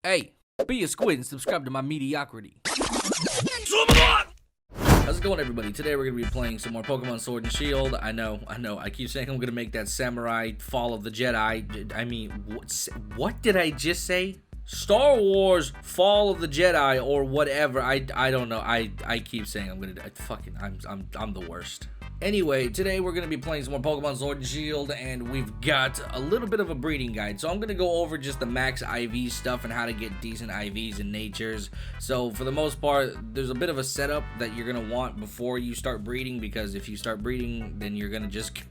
Hey, be a squid and subscribe to my mediocrity. How's it going, everybody? Today we're going to be playing some more Pokemon Sword and Shield. I know, I keep saying I'm going to make that Samurai Fall of the Jedi. I mean, what did I just say? Star Wars Fall of the Jedi or whatever. I don't know. I keep saying I'm the worst. Anyway, today we're going to be playing some more Pokemon Sword and Shield, and we've got a little bit of a breeding guide. So I'm going to go over just the max IV stuff and how to get decent IVs in natures. So for the most part, there's a bit of a setup that you're going to want before you start breeding, because if you start breeding, then you're going to just,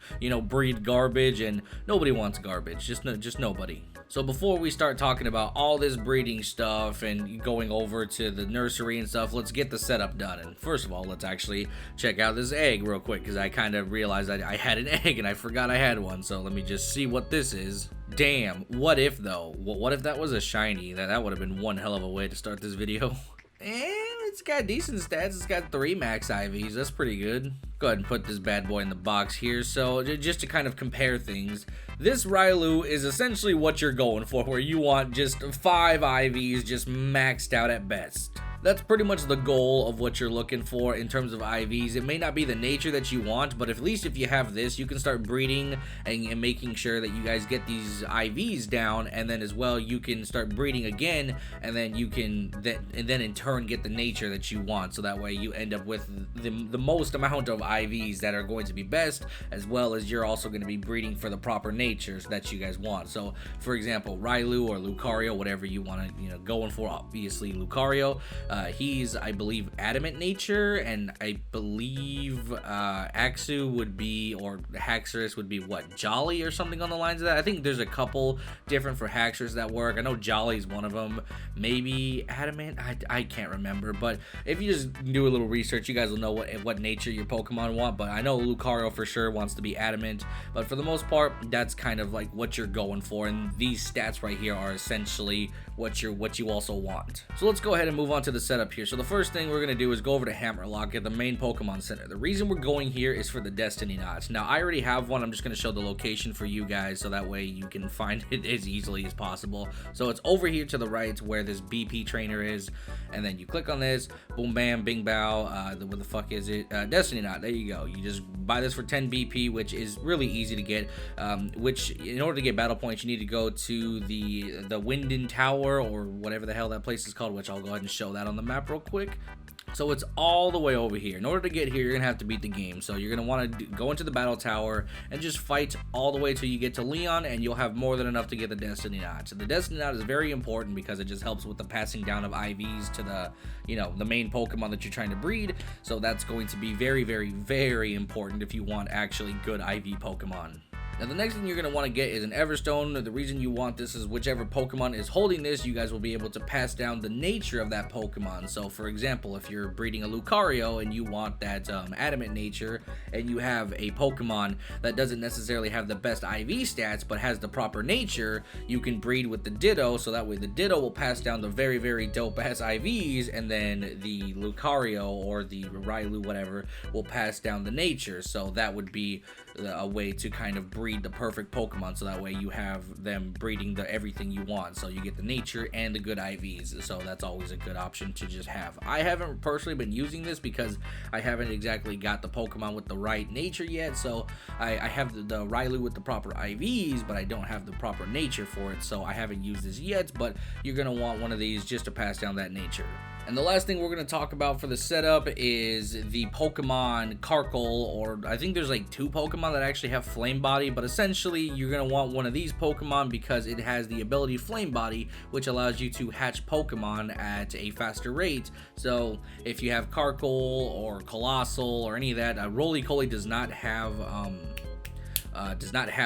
breed garbage, and nobody wants garbage. Just nobody. So before we start talking about all this breeding stuff and going over to the nursery and stuff, let's get the setup done. And first of all, let's actually check out this egg real quick, because I kind of realized I had an egg and I forgot I had one. So let me just see what this is. Damn, what if though? What if that was a shiny? That would have been one hell of a way to start this video. And it's got decent stats. It's got 3 max IVs. That's pretty good. Go ahead and put this bad boy in the box here. So just to kind of compare things, this Railu is essentially what you're going for, where you want just 5 IVs just maxed out at best. That's pretty much the goal of what you're looking for in terms of IVs. It may not be the nature that you want, but at least if you have this, you can start breeding and making sure that you guys get these IVs down, and then as well you can start breeding again, and then you can then in turn get the nature that you want. So that way you end up with the most amount of IVs that are going to be best, as well as you're also going to be breeding for the proper natures that you guys want. So for example, Railu or Lucario, whatever you want to going for, obviously Lucario. He's, I believe, adamant nature, and I believe Axu would be, or Haxorus would be, what, Jolly or something on the lines of that. I think there's a couple different for Haxorus that work. I know Jolly's one of them. Maybe adamant. I can't remember. But if you just do a little research, you guys will know what nature your Pokemon want. But I know Lucario for sure wants to be adamant. But for the most part, that's kind of like what you're going for. And these stats right here are essentially what you also want. So let's go ahead and move on to the setup here. So the first thing we're going to do is go over to Hammerlock at the main Pokemon Center. The reason we're going here is for the Destiny Knots. Now, I already have one. I'm just going to show the location for you guys so that way you can find it as easily as possible. So it's over here to the right where this BP trainer is, and then you click on this, boom, bam, bing, bow, what the fuck is it? Destiny Knot. There you go. You just buy this for 10 BP, which is really easy to get, which in order to get battle points, you need to go to the Winden Tower, or whatever the hell that place is called, which I'll go ahead and show that on the map real quick. So it's all the way over here. In order to get here, you're gonna have to beat the game. So you're gonna want to go into the battle tower and just fight all the way till you get to Leon, and you'll have more than enough to get the Destiny Knot. So the Destiny Knot is very important because it just helps with the passing down of IVs to the the main Pokemon that you're trying to breed. So that's going to be very, very, very important if you want actually good IV Pokemon. Now, the next thing you're going to want to get is an Everstone. The reason you want this is whichever Pokemon is holding this, you guys will be able to pass down the nature of that Pokemon. So, for example, if you're breeding a Lucario and you want that adamant nature, and you have a Pokemon that doesn't necessarily have the best IV stats but has the proper nature, you can breed with the Ditto, so that way the Ditto will pass down the very, very dope-ass IVs, and then the Lucario or the Railu, whatever, will pass down the nature. So that would be a way to kind of breed the perfect Pokemon, so that way you have them breeding everything you want. So you get the nature and the good IVs, so that's always a good option to just have. I haven't personally been using this because I haven't exactly got the Pokemon with the right nature yet. So I have the Railu with the proper IVs, but I don't have the proper nature for it, so I haven't used this yet. But you're gonna want one of these just to pass down that nature. And the last thing we're going to talk about for the setup is the Pokemon Karkle, or I think there's like 2 Pokemon that actually have Flame Body, but essentially you're going to want one of these Pokemon because it has the ability Flame Body, which allows you to hatch Pokemon at a faster rate. So if you have Karkle or Colossal or any of that, Roly-Poly does not have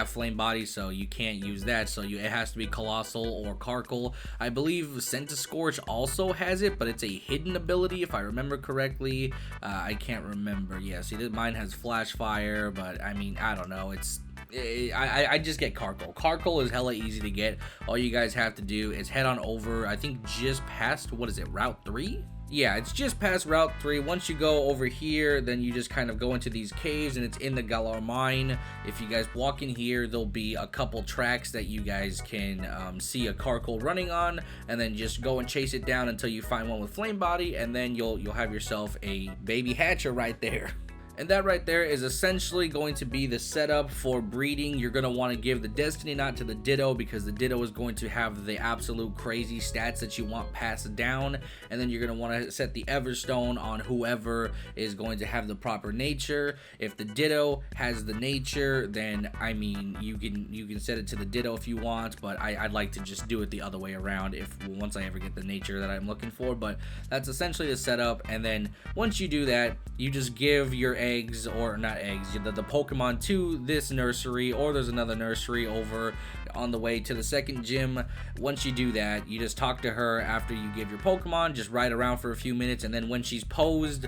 Flame Body, so you can't use that. So it has to be Colossal or Karkle. I believe Centiskorch also has it, but it's a hidden ability if I remember correctly. I can't remember. Yeah, see, mine has Flash Fire, but I mean, I don't know. I just get Karkle. Karkle is hella easy to get. All you guys have to do is head on over, I think just past, what is it, Route 3? Yeah, it's just past Route 3. Once you go over here, then you just kind of go into these caves, and it's in the Galar Mine. If you guys walk in here, there'll be a couple tracks that you guys can see a carcoal running on, and then just go and chase it down until you find one with flame body, and then you'll have yourself a baby hatcher right there. And that right there is essentially going to be the setup for breeding. You're going to want to give the Destiny Knot to the Ditto, because the Ditto is going to have the absolute crazy stats that you want passed down. And then you're going to want to set the Everstone on whoever is going to have the proper nature. If the Ditto has the nature, then I mean you can set it to the Ditto if you want, but I'd like to just do it the other way around once I ever get the nature that I'm looking for. But that's essentially the setup. And then once you do that, you just give your eggs, or not eggs, the Pokemon to this nursery, or there's another nursery over on the way to the second gym. Once you do that, you just talk to her after you give your Pokemon, just ride around for a few minutes, and then when she's posed,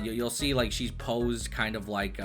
you'll see like she's posed kind of like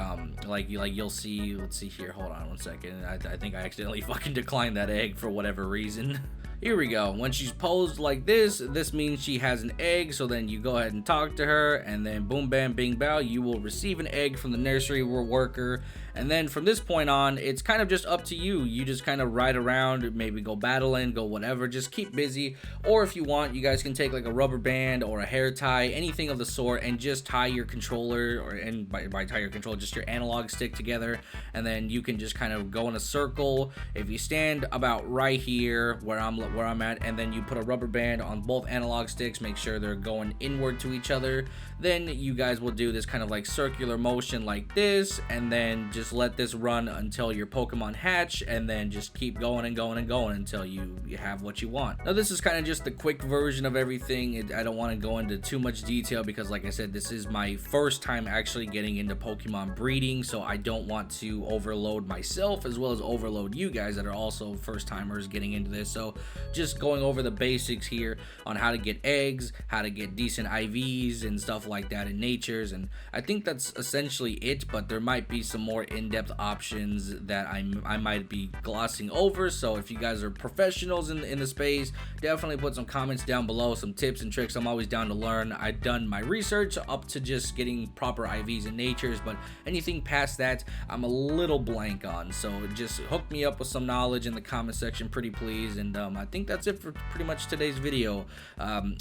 you'll see, let's see here, hold on one second, I think I accidentally fucking declined that egg for whatever reason. Here we go. When she's posed like this means she has an egg, so then you go ahead and talk to her, and then boom bam bing bow, you will receive an egg from the nursery worker. And then from this point on, it's kind of just up to you. You just kind of ride around, maybe go battling, go whatever, just keep busy. Or if you want, you guys can take like a rubber band or a hair tie, anything of the sort, and just tie your controller, and by tie your controller, just your analog stick together, and then you can just kind of go in a circle. If you stand about right here where I'm at, and then you put a rubber band on both analog sticks, make sure they're going inward to each other, then you guys will do this kind of like circular motion like this, and then just let this run until your Pokemon hatch, and then just keep going and going and going until you have what you want. Now this is kind of just the quick version of everything. I don't want to go into too much detail because, like I said, this is my first time actually getting into Pokemon breeding, so I don't want to overload myself as well as overload you guys that are also first timers getting into this. So just going over the basics here on how to get eggs, how to get decent IVs and stuff like that in natures, and I think that's essentially it, but there might be some more in-depth options that I might be glossing over. So if you guys are professionals in the space, definitely put some comments down below, some tips and tricks. I'm always down to learn. I've done my research up to just getting proper IVs and natures, but anything past that I'm a little blank on, so just hook me up with some knowledge in the comment section, pretty please. And I think that's it for pretty much today's video.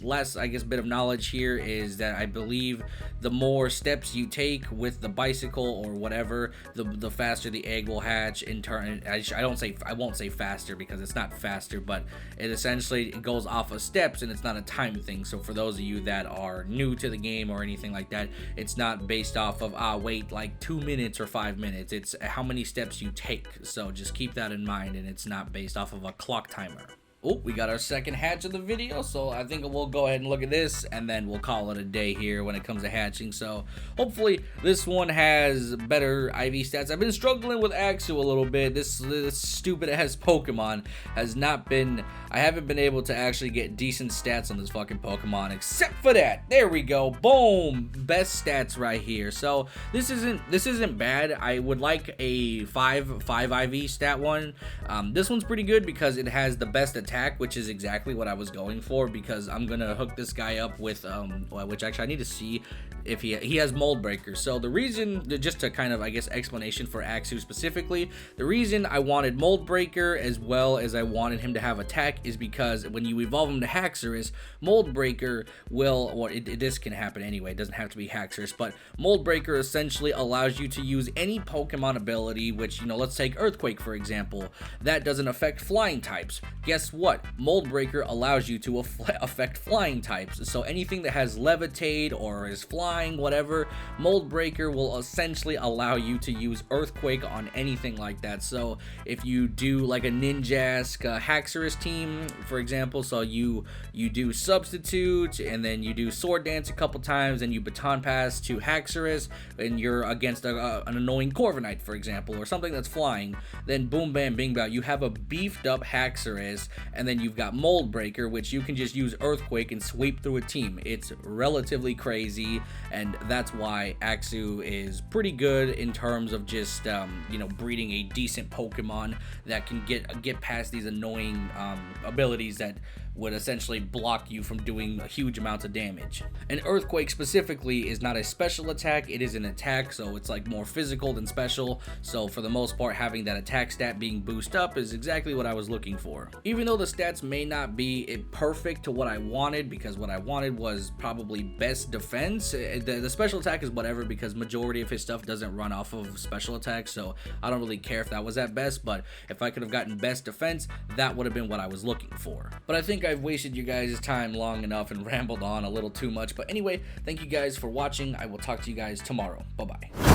Last, I guess, bit of knowledge here is that I believe the more steps you take with the bicycle or whatever, the faster the egg will hatch. In turn, I won't say faster because it's not faster, but it essentially goes off of steps, and it's not a time thing. So for those of you that are new to the game or anything like that, it's not based off of wait like 2 minutes or 5 minutes. It's how many steps you take. So just keep that in mind, and it's not based off of a clock timer. Oh, we got our second hatch of the video, so I think we'll go ahead and look at this, and then we'll call it a day here when it comes to hatching. So hopefully this one has better IV stats. I've been struggling with Axu a little bit. This stupid ass Pokemon has not been, I haven't been able to actually get decent stats on this fucking Pokemon, except for that. There we go. Boom. Best stats right here. So this isn't bad. I would like a 5 IV stat one. This one's pretty good because it has the best attack, which is exactly what I was going for, because I'm gonna hook this guy up with which actually I need to see if he has Mold Breaker. So the reason, just to kind of, I guess, explanation for Axu specifically, the reason I wanted Mold Breaker as well as I wanted him to have attack is because when you evolve him to Haxorus, Mold Breaker will, well, this can happen anyway, it doesn't have to be Haxorus, but Mold Breaker essentially allows you to use any Pokemon ability, which, you know, let's take Earthquake for example, that doesn't affect flying types. Guess what? Mold Breaker allows you to affect flying types. So anything that has Levitate or is flying, whatever, Mold Breaker will essentially allow you to use Earthquake on anything like that. So if you do like a Ninjask Haxorus team, for example, so you do Substitute, and then you do Sword Dance a couple times, and you Baton Pass to Haxorus, and you're against an annoying Corviknight, for example, or something that's flying, then boom bam bing bow, you have a beefed up Haxorus, and then you've got Mold Breaker, which you can just use Earthquake and sweep through a team. It's relatively crazy, and that's why Axu is pretty good in terms of just you know, breeding a decent Pokemon that can get past these annoying abilities that would essentially block you from doing huge amounts of damage. An Earthquake specifically is not a special attack, it is an attack, so it's like more physical than special. So for the most part, having that attack stat being boosted up is exactly what I was looking for. Even though the stats may not be perfect to what I wanted, because what I wanted was probably best defense, the special attack is whatever, because majority of his stuff doesn't run off of special attacks, so I don't really care if that was at best. But if I could have gotten best defense, that would have been what I was looking for. But I think I've wasted you guys' time long enough and rambled on a little too much. But anyway, thank you guys for watching. I will talk to you guys tomorrow. Bye bye.